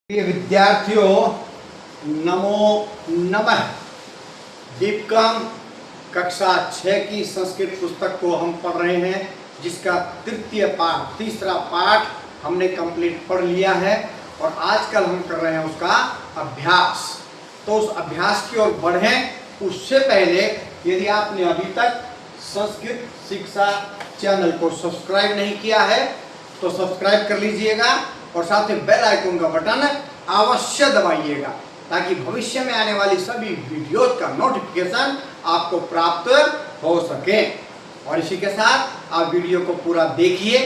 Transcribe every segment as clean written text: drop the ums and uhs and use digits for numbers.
प्रिय विद्यार्थियों, नमो नमः। दीपकम कक्षा 6 की संस्कृत पुस्तक को हम पढ़ रहे हैं, जिसका तीसरा पाठ हमने कंप्लीट पढ़ लिया है और आजकल हम कर रहे हैं उसका अभ्यास। तो उस अभ्यास की ओर बढ़ें उससे पहले यदि आपने अभी तक संस्कृत शिक्षा चैनल को सब्सक्राइब नहीं किया है तो सब्सक्राइब कर लीजिएगा और साथ ही बेल आइकन का बटन अवश्य दबाइएगा, ताकि भविष्य में आने वाली सभी वीडियोज का नोटिफिकेशन आपको प्राप्त हो सके। और इसी के साथ आप वीडियो को पूरा देखिए,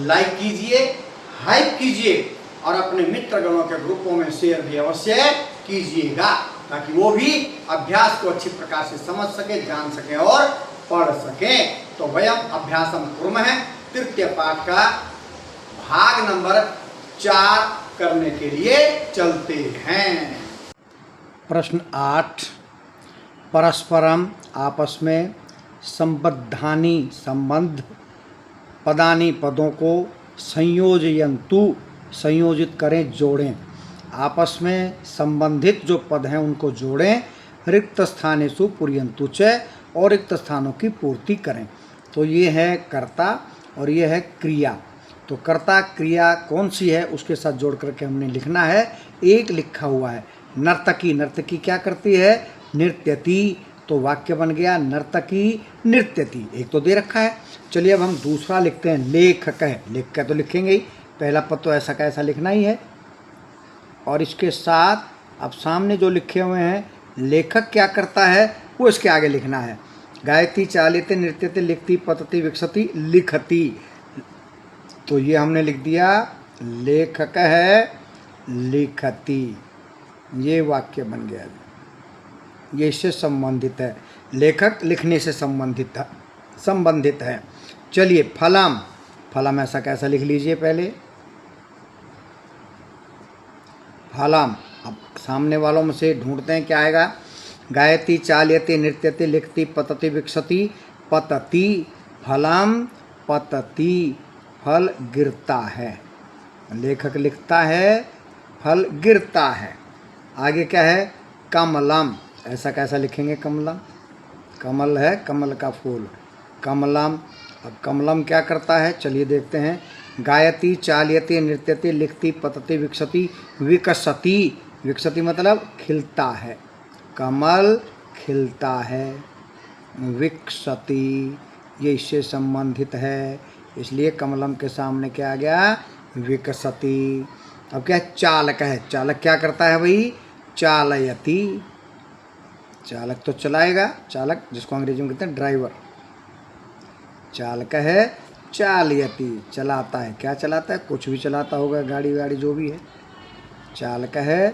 लाइक कीजिए, हाइप कीजिए और अपने मित्रगणों के ग्रुपों में शेयर भी अवश्य कीजिएगा, ताकि वो भी अभ्यास को अच्छी प्रकार से समझ सके, जान सके और पढ़ सके। तो वयम अभ्यासम कुर्मः तृतीय पाठ का भाग नंबर 4 करने के लिए चलते हैं। प्रश्न 8, परस्परम आपस में संबद्धानि संबंध पदानि पदों को संयोजयन्तु संयोजित करें, जोड़ें। आपस में संबंधित जो पद हैं उनको जोड़ें। रिक्त स्थानेषु पूरयन्तु च, और रिक्त स्थानों की पूर्ति करें। तो ये है कर्ता और ये है क्रिया। तो कर्ता क्रिया कौन सी है उसके साथ जोड़ करके हमने लिखना है। एक लिखा हुआ है नर्तकी। नर्तकी क्या करती है? नृत्यति। तो वाक्य बन गया नर्तकी नृत्यति। एक तो दे रखा है। चलिए अब हम दूसरा लिखते हैं लेखक है। लेखक तो लिखेंगे ही, पहला पद तो ऐसा का ऐसा लिखना ही है। और इसके साथ अब सामने जो लिखे हुए हैं लेखक क्या करता है वो इसके आगे लिखना है। गायति चालिते नृत्यते लिखती पतति विकसति लिखती। तो ये हमने लिख दिया लेखक है लिखती। ये वाक्य बन गया, ये इससे संबंधित है। लेखक लिखने से संबंधित है। चलिए फलम। फलम ऐसा कैसा लिख लीजिए पहले फलम। अब सामने वालों में से ढूंढते हैं क्या आएगा। गायति चाल्यते नृत्यते लिखती पतति विकसति पतति। फलम पतति, फल गिरता है। लेखक लिखता है, फल गिरता है। आगे क्या है? कमलम। ऐसा कैसा लिखेंगे? कमलम, कमल है, कमल का फूल, कमलम। अब कमलम क्या करता है चलिए देखते हैं। गायति चाल्यते नृत्यते लिखती पतति विकसति विकसति। विकसति मतलब खिलता है। कमल खिलता है। विकसति ये इससे संबंधित है, इसलिए कमलम के सामने क्या आ गया? विकसति। अब क्या है? चालक है। चालक क्या करता है भाई? चालयति। चालक तो चलाएगा, चालक जिसको अंग्रेजी में कहते हैं ड्राइवर। चालक है चालयति, चलाता है। क्या चलाता है? कुछ भी चलाता होगा, गाड़ी वाड़ी जो भी है। चालक है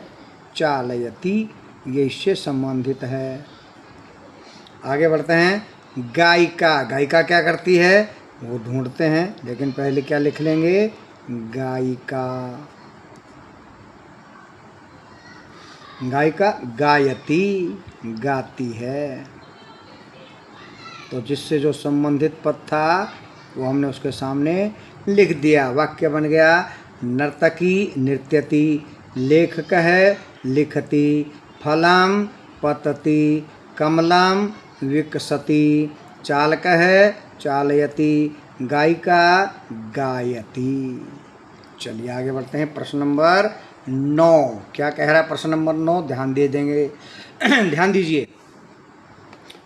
चालयति, ये इससे संबंधित है। आगे बढ़ते हैं। गायिका। गायिका क्या करती है वो ढूंढते हैं, लेकिन पहले क्या लिख लेंगे? गायिका। गायिका गायति, गाती है। तो जिससे जो संबंधित पद था वो हमने उसके सामने लिख दिया। वाक्य बन गया नर्तकी नृत्यति, लेखक है लिखति, फलम पतति, कमलम विकसति, चालक है चालयति, गायिका गायति। चलिए आगे बढ़ते हैं। प्रश्न नंबर 9 क्या कह रहा है? प्रश्न नंबर 9 ध्यान दे देंगे ध्यान दीजिए।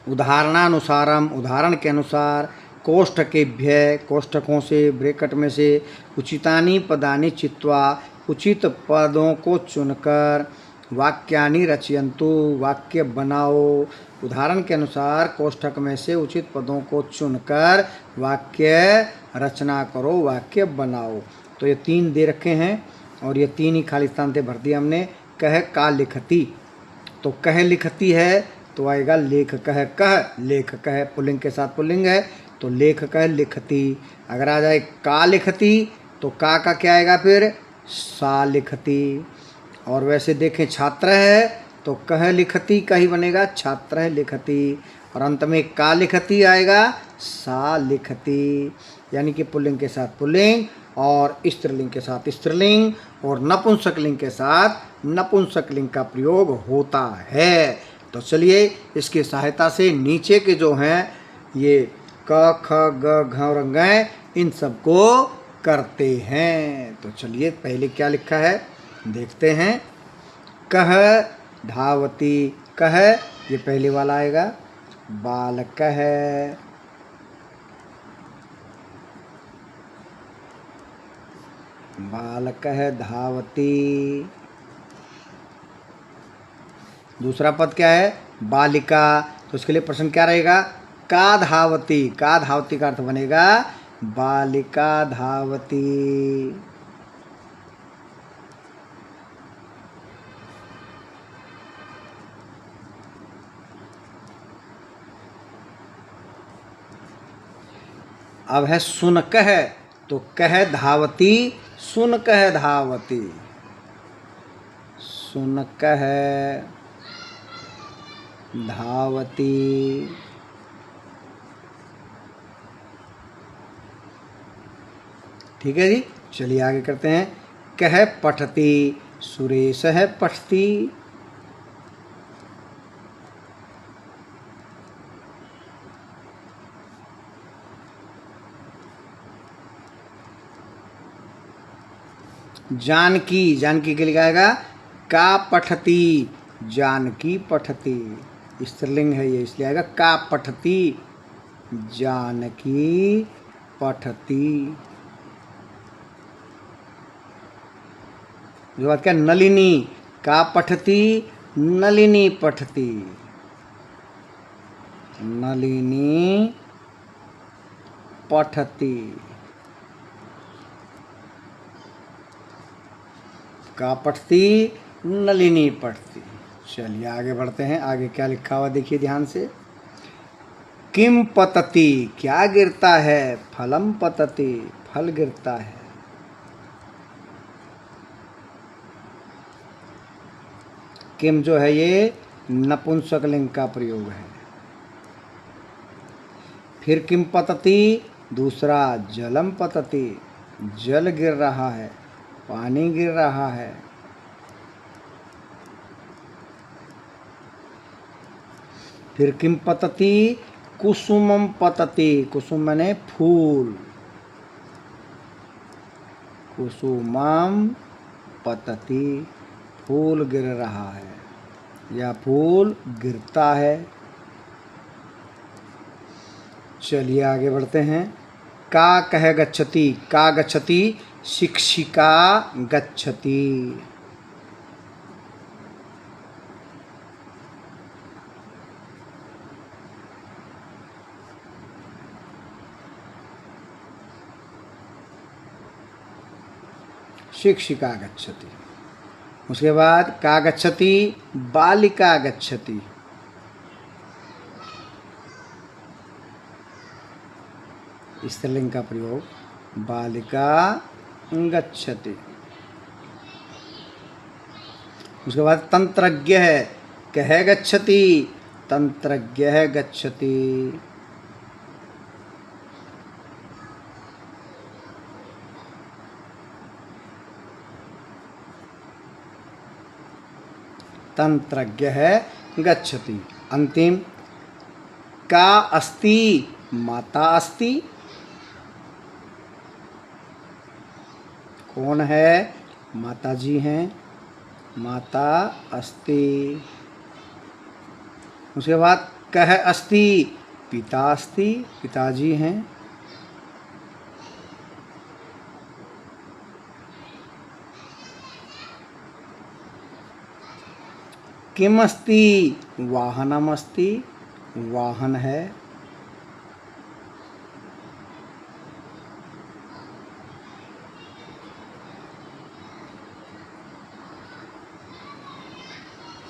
उदाहरणानुसारम, उदाहरण के अनुसार, कोष्ठकेभ्य, कोष्ठकों से, ब्रैकेट में से, उचितानि पदानि चित्वा, उचित पदों को चुनकर, वाक्यानि रचयन्तु, वाक्य बनाओ। उदाहरण के अनुसार कोष्ठक में से उचित पदों को चुनकर वाक्य रचना करो, वाक्य बनाओ। तो ये 3 दे रखे हैं और ये 3 ही खाली स्थान थे भर दिया हमने। कह का लिखती। तो कह लिखती है तो आएगा लेखक है। कह लेखक है, पुल्लिंग के साथ पुल्लिंग है तो लेखक है लिखती। अगर आ जाए का लिखती तो का क्या आएगा फिर? सा लिखती। और वैसे देखें छात्र है तो कह लिखती का ही बनेगा, छात्र है लिखती। और अंत में का लिखती आएगा, सा लिखती। यानी कि पुल्लिंग के साथ पुल्लिंग और स्त्रीलिंग के साथ स्त्रीलिंग और नपुंसकलिंग के साथ नपुंसकलिंग का प्रयोग होता है। तो चलिए इसकी सहायता से नीचे के जो हैं ये क ख ग घ और ङ इन सबको करते हैं। तो चलिए पहले क्या लिखा है देखते हैं। कह धावती, कह ये पहले वाला आएगा। बालकः, बालकः धावति। दूसरा पद क्या है बालिका, तो उसके लिए प्रश्न क्या रहेगा का धावती, का धावती का अर्थ बनेगा बालिका धावती। अब है सुनकः, तो कह धावती सुनकः धावती, सुनकः धावती। ठीक है जी, चलिए आगे करते हैं। कह पठती, सुरेश है पठती। जानकी, जानकी के लिए आएगा का पठती, जानकी पठती। स्त्रीलिंग है ये इसलिए आएगा का पठती, जानकी पठती। उसके बाद क्या नलिनी, का पठती नलिनी पठती, नलिनी पठती। का पठती नलिनी पठती। चलिए आगे बढ़ते हैं, आगे क्या लिखा हुआ देखिए ध्यान से। किम पतति, क्या गिरता है फलम पतति, फल गिरता है। किम जो है ये नपुंसकलिंग का प्रयोग है। फिर किम पतति, दूसरा जलम पतति, जल गिर रहा है, पानी गिर रहा है। फिर किम पतति कुसुमम पतति, कुसुम माने फूल, कुसुमम पतति फूल गिर रहा है या फूल गिरता है। चलिए आगे बढ़ते हैं। का कह गच्छति, का गच्छति शिक्षिका गच्छति। शिक्षिका गच्छति। उसके बाद का गच्छति बालिका गच्छति। स्त्रीलिंग का प्रयोग बालिका गच्छति। उसके बाद तंत्रज्ञ है, कह गच्छति तंत्रज्ञ गच्छति। तंत्रज्ञ है गच्छति। अंतिम का अस्ति माता अस्ति। कौन है माता जी हैं, माता अस्ति। उसके बाद कह अस्ति पिता अस्ति, पिताजी हैं। किम अस्ति वाहनम अस्ति, वाहन है।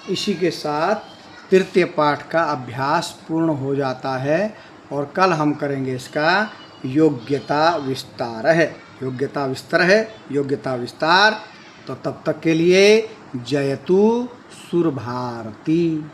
इसी के साथ तृतीय पाठ का अभ्यास पूर्ण हो जाता है और कल हम करेंगे इसका योग्यता विस्तार है, योग्यता विस्तार है, योग्यता विस्तार। तो तब तक के लिए जयतु सुरभारती।